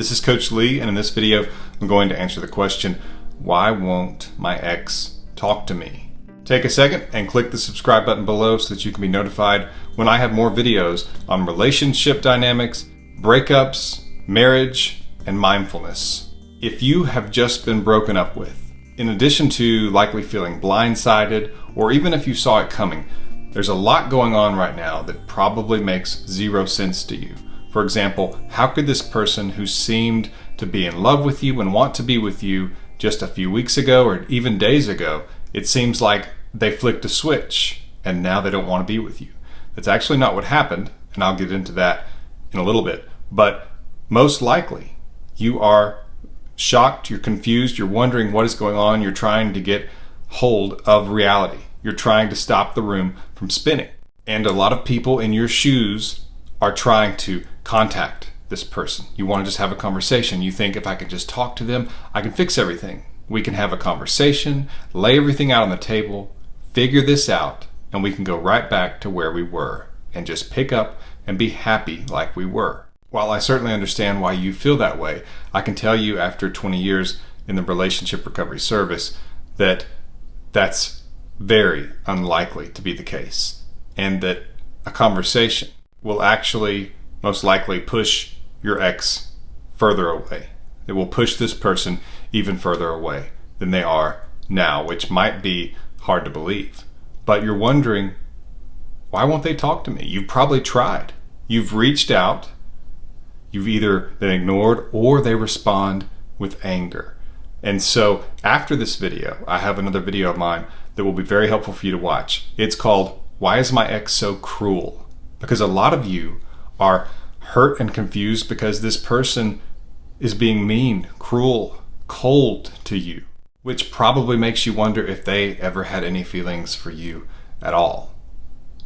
This is Coach Lee, and in this video, I'm going to answer the question, why won't my ex talk to me? Take a second and click the subscribe button below so that you can be notified when I have more videos on relationship dynamics, breakups, marriage, and mindfulness. If you have just been broken up with, in addition to likely feeling blindsided, or even if you saw it coming, there's a lot going on right now that probably makes zero sense to you. For example, how could this person who seemed to be in love with you and want to be with you just a few weeks ago or even days ago, it seems like they flicked a switch and now they don't want to be with you. That's actually not what happened, and I'll get into that in a little bit. But most likely, you are shocked, you're confused, you're wondering what is going on, you're trying to get hold of reality. You're trying to stop the room from spinning. And a lot of people in your shoes are trying to contact this person. You want to just have a conversation. You think if I can just talk to them, I can fix everything. We can have a conversation, lay everything out on the table, figure this out, and we can go right back to where we were and just pick up and be happy like we were. While I certainly understand why you feel that way, I can tell you after 20 years in the relationship recovery service that that's very unlikely to be the case, and that a conversation will actually most likely push your ex further away. It will push this person even further away than they are now, which might be hard to believe. But you're wondering, why won't they talk to me? You've probably tried. You've reached out. You've either been ignored or they respond with anger. And so after this video, I have another video of mine that will be very helpful for you to watch. It's called, Why is My Ex So Cruel? Because a lot of you are hurt and confused because this person is being mean, cruel, cold to you, which probably makes you wonder if they ever had any feelings for you at all.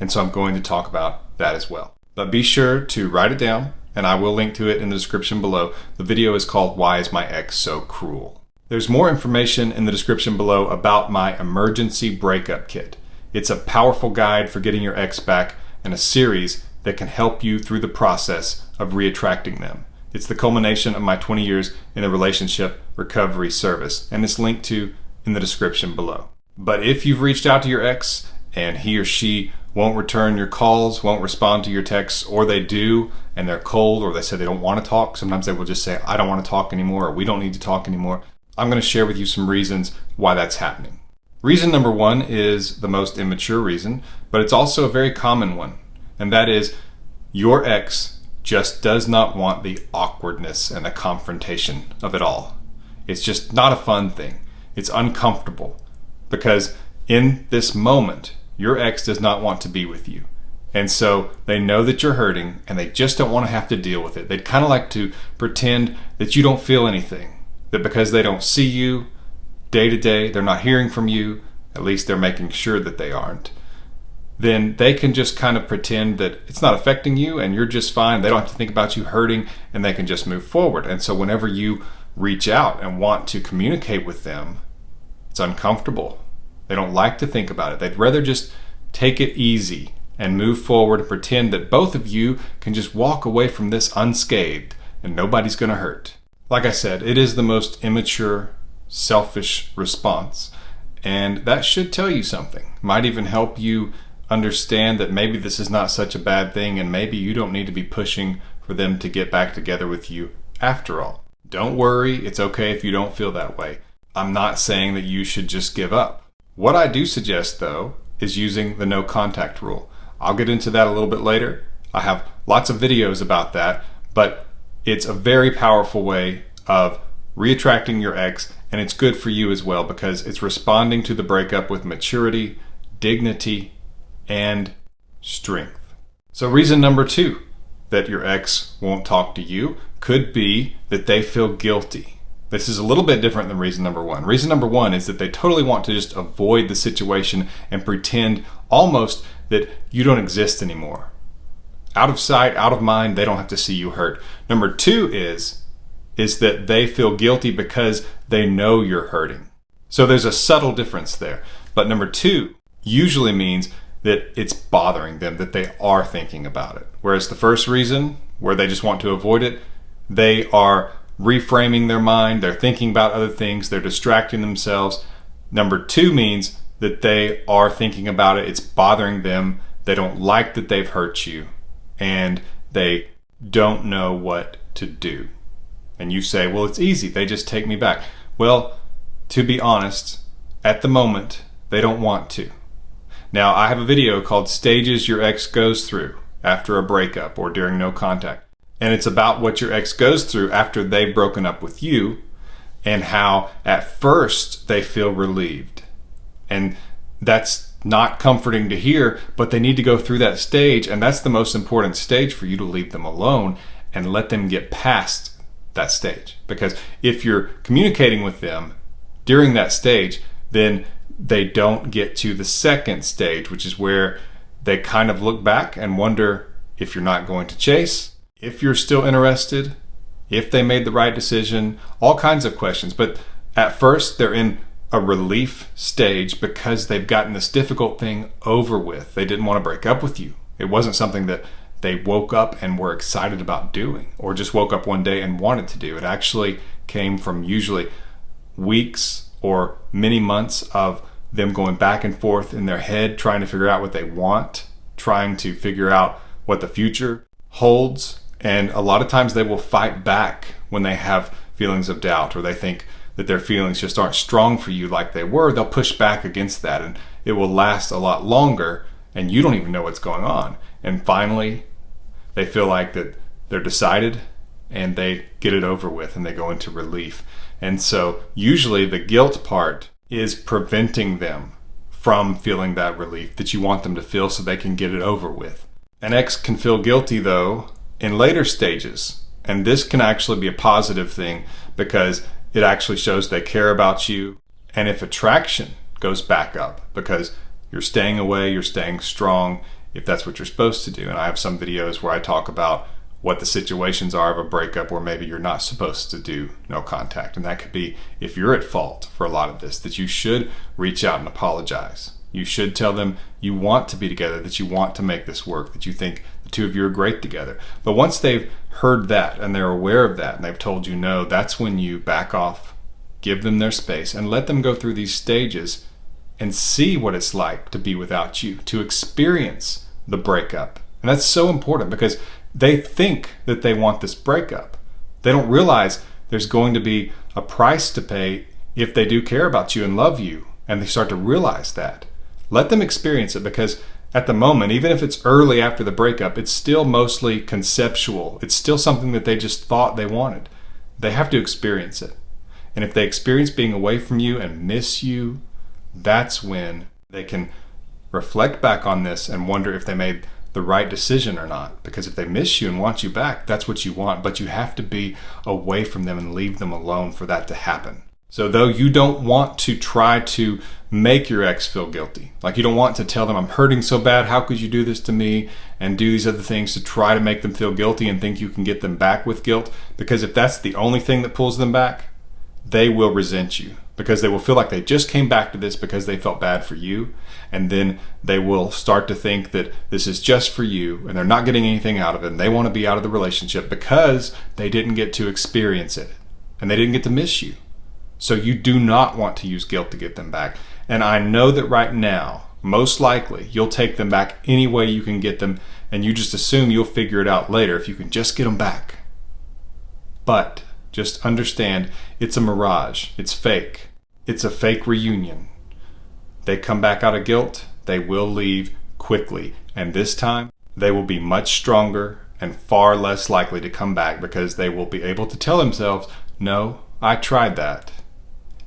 And so I'm going to talk about that as well. But be sure to write it down, and I will link to it in the description below. The video is called, Why is My Ex So Cruel? There's more information in the description below about my emergency breakup kit. It's a powerful guide for getting your ex back and a series that can help you through the process of reattracting them. It's the culmination of my 20 years in the relationship recovery service, and it's linked to in the description below. But if you've reached out to your ex and he or she won't return your calls, won't respond to your texts, or they do and they're cold, or they say they don't want to talk, sometimes they will just say, I don't want to talk anymore, or we don't need to talk anymore, I'm going to share with you some reasons why that's happening. Reason number one is the most immature reason, but it's also a very common one, and that is your ex just does not want the awkwardness and the confrontation of it all. It's just not a fun thing. It's uncomfortable because in this moment, your ex does not want to be with you. And so they know that you're hurting and they just don't want to have to deal with it. They'd kind of like to pretend that you don't feel anything, that because they don't see you day to day, they're not hearing from you, at least they're making sure that they aren't, then they can just kind of pretend that it's not affecting you and you're just fine. They don't have to think about you hurting and they can just move forward. And so whenever you reach out and want to communicate with them, it's uncomfortable. They don't like to think about it. They'd rather just take it easy and move forward and pretend that both of you can just walk away from this unscathed and nobody's going to hurt. Like I said, it is the most immature, selfish response. And that should tell you something. Might even help you understand that maybe this is not such a bad thing and maybe you don't need to be pushing for them to get back together with you after all. Don't worry, it's okay if you don't feel that way. I'm not saying that you should just give up. What I do suggest though is using the no contact rule. I'll get into that a little bit later. I have lots of videos about that, but it's a very powerful way of reattracting your ex, and it's good for you as well because it's responding to the breakup with maturity, dignity, and strength. So reason number two that your ex won't talk to you could be that they feel guilty. This is a little bit different than reason number one. Reason number one is that they totally want to just avoid the situation and pretend almost that you don't exist anymore. Out of sight, out of mind, they don't have to see you hurt. Number two is that they feel guilty because they know you're hurting. So there's a subtle difference there. But number two usually means that it's bothering them, that they are thinking about it. Whereas the first reason, where they just want to avoid it, they are reframing their mind, they're thinking about other things, they're distracting themselves. Number 2 means that they are thinking about it, it's bothering them, they don't like that they've hurt you, and they don't know what to do. And you say, well, it's easy, they just take me back. Well, to be honest, at the moment, they don't want to. Now, I have a video called Stages Your Ex Goes Through After a Breakup or During No Contact. And it's about what your ex goes through after they've broken up with you and how at first they feel relieved. And that's not comforting to hear, but they need to go through that stage, and that's the most important stage for you to leave them alone and let them get past that stage. Because if you're communicating with them during that stage, then they don't get to the second stage, which is where they kind of look back and wonder if you're not going to chase, if you're still interested, if they made the right decision, all kinds of questions. But at first, they're in a relief stage because they've gotten this difficult thing over with. They didn't want to break up with you. It wasn't something that they woke up and were excited about doing, or just woke up one day and wanted to do. It actually came from usually weeks or many months of them going back and forth in their head, trying to figure out what they want, trying to figure out what the future holds. And a lot of times they will fight back when they have feelings of doubt, or they think that their feelings just aren't strong for you like they were. They'll push back against that, and it will last a lot longer, and you don't even know what's going on. And finally, they feel like that they're decided, and they get it over with, and they go into relief. And so usually the guilt part is preventing them from feeling that relief that you want them to feel so they can get it over with. An ex can feel guilty, though, in later stages. And this can actually be a positive thing because it actually shows they care about you. And if attraction goes back up because you're staying away, you're staying strong, if that's what you're supposed to do. And I have some videos where I talk about what the situations are of a breakup where maybe you're not supposed to do no contact. And that could be if you're at fault for a lot of this, that you should reach out and apologize. You should tell them you want to be together, that you want to make this work, that you think the two of you are great together. But once they've heard that and they're aware of that and they've told you no, that's when you back off, give them their space, and let them go through these stages and see what it's like to be without you, to experience the breakup. And that's so important because they think that they want this breakup. They don't realize there's going to be a price to pay if they do care about you and love you, and they start to realize that. Let them experience it, because at the moment, even if it's early after the breakup, it's still mostly conceptual. It's still something that they just thought they wanted. They have to experience it. And if they experience being away from you and miss you, that's when they can reflect back on this and wonder if they made the right decision or not. Because if they miss you and want you back, that's what you want. But you have to be away from them and leave them alone for that to happen. So though you don't want to try to make your ex feel guilty, like you don't want to tell them, I'm hurting so bad, how could you do this to me, and do these other things to try to make them feel guilty and think you can get them back with guilt, because if that's the only thing that pulls them back, they will resent you, because they will feel like they just came back to this because they felt bad for you, and then they will start to think that this is just for you and they're not getting anything out of it, and they want to be out of the relationship because they didn't get to experience it and they didn't get to miss you. So you do not want to use guilt to get them back. And I know that right now, most likely, you'll take them back any way you can get them, and you just assume you'll figure it out later if you can just get them back. But just understand, it's a mirage. It's fake. It's a fake reunion. They come back out of guilt, they will leave quickly. And this time, they will be much stronger and far less likely to come back, because they will be able to tell themselves, no, I tried that.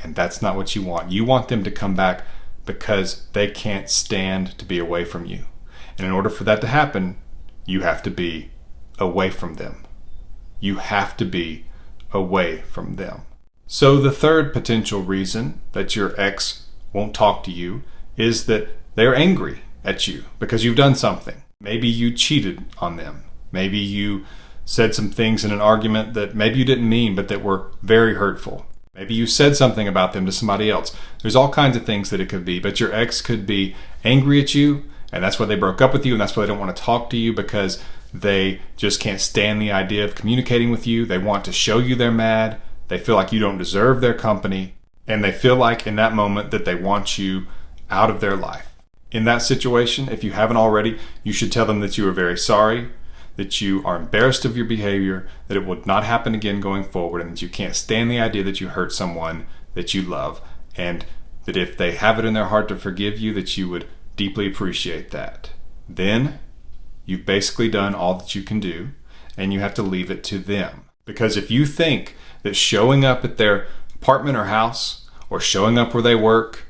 And that's not what you want. You want them to come back because they can't stand to be away from you. And in order for that to happen, you have to be away from them. You have to be away from them. So the third potential reason that your ex won't talk to you is that they're angry at you because you've done something. Maybe you cheated on them. Maybe you said some things in an argument that maybe you didn't mean, but that were very hurtful. Maybe you said something about them to somebody else. There's all kinds of things that it could be, but your ex could be angry at you, and that's why they broke up with you, and that's why they don't want to talk to you, because they just can't stand the idea of communicating with you. They want to show you they're mad. They feel like you don't deserve their company. And they feel like in that moment that they want you out of their life. In that situation, if you haven't already, you should tell them that you are very sorry, that you are embarrassed of your behavior, that it will not happen again going forward, and that you can't stand the idea that you hurt someone that you love, and that if they have it in their heart to forgive you, that you would deeply appreciate that. Then you've basically done all that you can do, and you have to leave it to them. Because if you think that showing up at their apartment or house, or showing up where they work,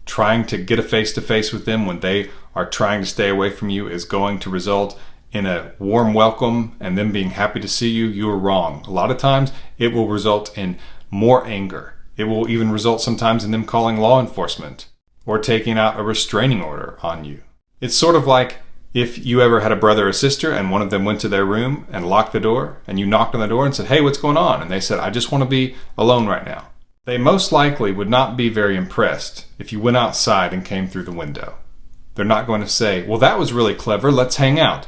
trying to get a face-to-face with them when they are trying to stay away from you is going to result in a warm welcome and them being happy to see you, you are wrong. A lot of times it will result in more anger. It will even result sometimes in them calling law enforcement or taking out a restraining order on you. It's sort of like if you ever had a brother or sister and one of them went to their room and locked the door, and you knocked on the door and said, "Hey, what's going on?" And they said, "I just want to be alone right now." They most likely would not be very impressed if you went outside and came through the window. They're not going to say, "Well, that was really clever, let's hang out."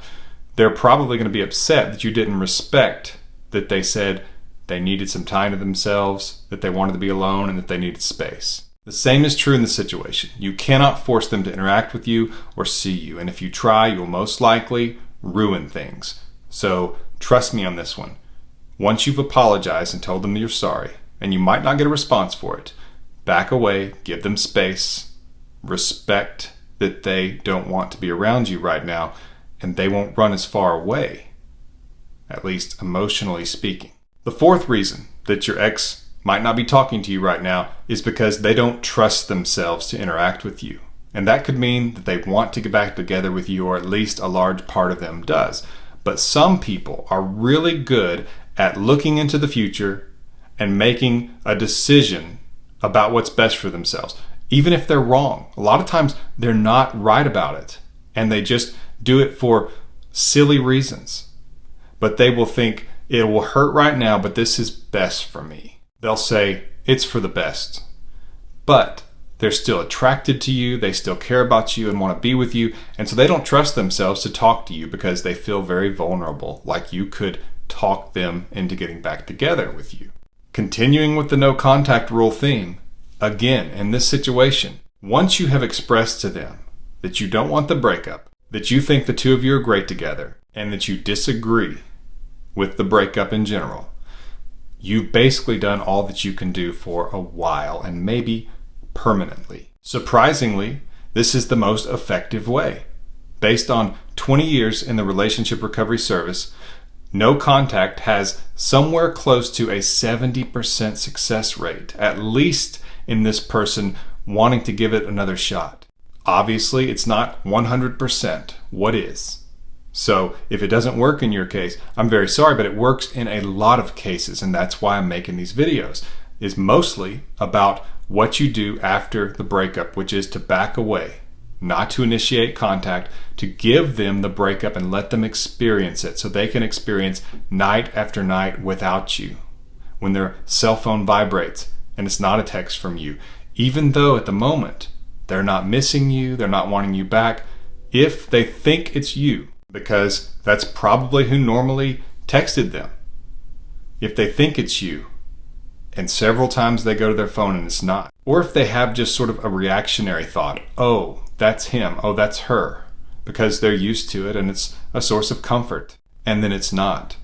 They're probably going to be upset that you didn't respect that they said they needed some time to themselves, that they wanted to be alone, and that they needed space. The same is true in this situation. You cannot force them to interact with you or see you, and if you try, you will most likely ruin things. So trust me on this one. Once you've apologized and told them you're sorry, and you might not get a response for it, back away, give them space, respect that they don't want to be around you right now, and they won't run as far away, at least emotionally speaking. The fourth reason that your ex might not be talking to you right now is because they don't trust themselves to interact with you. And that could mean that they want to get back together with you, or at least a large part of them does. But some people are really good at looking into the future and making a decision about what's best for themselves, even if they're wrong. A lot of times they're not right about it, and they just do it for silly reasons. But they will think, it will hurt right now, but this is best for me. They'll say, it's for the best. But they're still attracted to you, they still care about you and want to be with you, and so they don't trust themselves to talk to you because they feel very vulnerable, like you could talk them into getting back together with you. Continuing with the no contact rule theme, again, in this situation, once you have expressed to them that you don't want the breakup, that you think the two of you are great together, and that you disagree with the breakup in general, you've basically done all that you can do for a while, and maybe permanently. Surprisingly, this is the most effective way. Based on 20 years in the relationship recovery service, no contact has somewhere close to a 70% success rate, at least in this person wanting to give it another shot. Obviously, it's not 100%. What is? So if it doesn't work in your case, I'm very sorry, but it works in a lot of cases, and that's why I'm making these videos. It's mostly about what you do after the breakup, which is to back away, not to initiate contact, to give them the breakup and let them experience it so they can experience night after night without you. When their cell phone vibrates and it's not a text from you, even though at the moment they're not missing you, they're not wanting you back, if they think it's you, because that's probably who normally texted them. If they think it's you, and several times they go to their phone and it's not, or if they have just sort of a reactionary thought, oh, that's him, oh, that's her, because they're used to it and it's a source of comfort, and then it's not.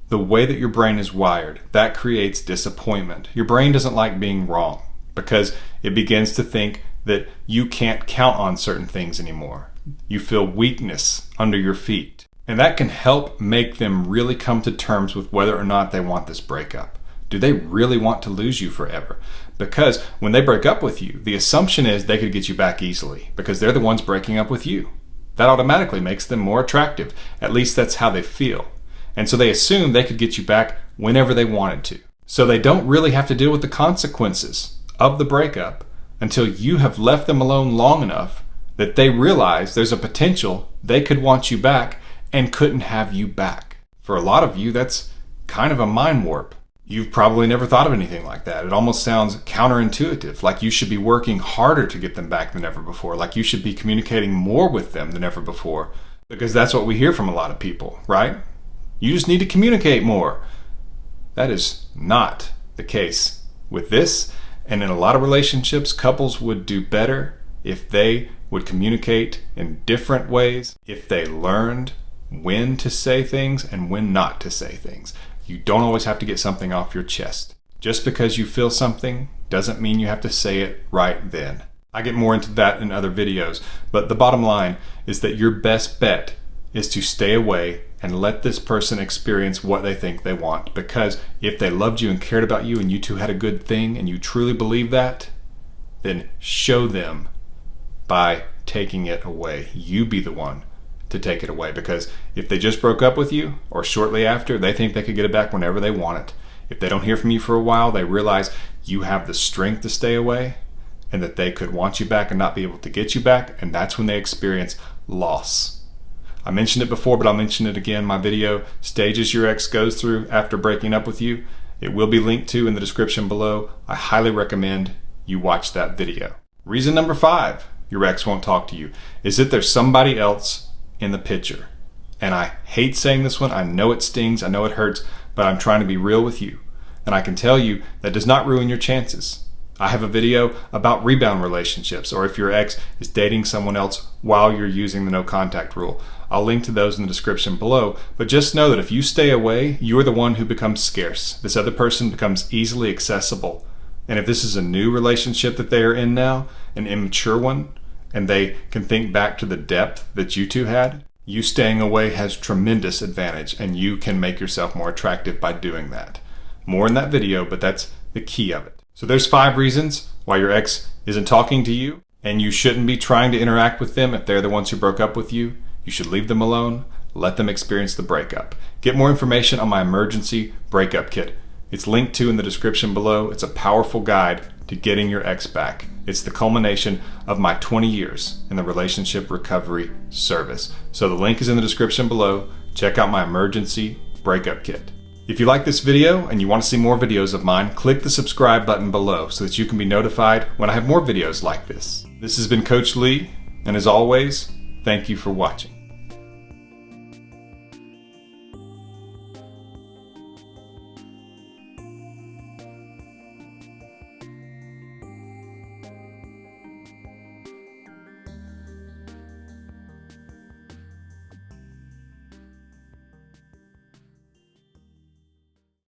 The way that your brain is wired, that creates disappointment. Your brain doesn't like being wrong because it begins to think that you can't count on certain things anymore. You feel weakness under your feet. And that can help make them really come to terms with whether or not they want this breakup. Do they really want to lose you forever? Because when they break up with you, the assumption is they could get you back easily because they're the ones breaking up with you. That automatically makes them more attractive. At least that's how they feel. And so they assume they could get you back whenever they wanted to. So they don't really have to deal with the consequences of the breakup until you have left them alone long enough that they realize there's a potential they could want you back and couldn't have you back. For a lot of you, that's kind of a mind warp. You've probably never thought of anything like that. It almost sounds counterintuitive, like you should be working harder to get them back than ever before, like you should be communicating more with them than ever before. Because that's what we hear from a lot of people, right? You just need to communicate more. That is not the case with this. And in a lot of relationships, couples would do better if they would communicate in different ways, if they learned when to say things and when not to say things. You don't always have to get something off your chest. Just because you feel something doesn't mean you have to say it right then. I get more into that in other videos, but the bottom line is that your best bet is to stay away and let this person experience what they think they want. Because if they loved you and cared about you and you two had a good thing and you truly believe that, then show them by taking it away. You be the one to take it away, because if they just broke up with you or shortly after, they think they could get it back whenever they want it. If they don't hear from you for a while, they realize you have the strength to stay away and that they could want you back and not be able to get you back, and that's when they experience loss. I mentioned it before, but I'll mention it again. My video, Stages Your Ex Goes Through After Breaking Up With You, it will be linked to in the description below. I highly recommend you watch that video. Reason number 5 your ex won't talk to you is that there's somebody else in the picture. And I hate saying this one. I know it stings. I know it hurts, but I'm trying to be real with you. And I can tell you that does not ruin your chances. I have a video about rebound relationships, or if your ex is dating someone else while you're using the no contact rule. I'll link to those in the description below, but just know that if you stay away, you're the one who becomes scarce. This other person becomes easily accessible. And if this is a new relationship that they are in now, an immature one, and they can think back to the depth that you two had, you staying away has tremendous advantage, and you can make yourself more attractive by doing that. More in that video, but that's the key of it. So there's 5 reasons why your ex isn't talking to you, and you shouldn't be trying to interact with them if they're the ones who broke up with you. You should leave them alone, let them experience the breakup. Get more information on my emergency breakup kit. It's linked to in the description below. It's a powerful guide to getting your ex back. It's the culmination of my 20 years in the relationship recovery service. So the link is in the description below. Check out my emergency breakup kit. If you like this video and you want to see more videos of mine, click the subscribe button below so that you can be notified when I have more videos like this. This has been Coach Lee, and as always, thank you for watching.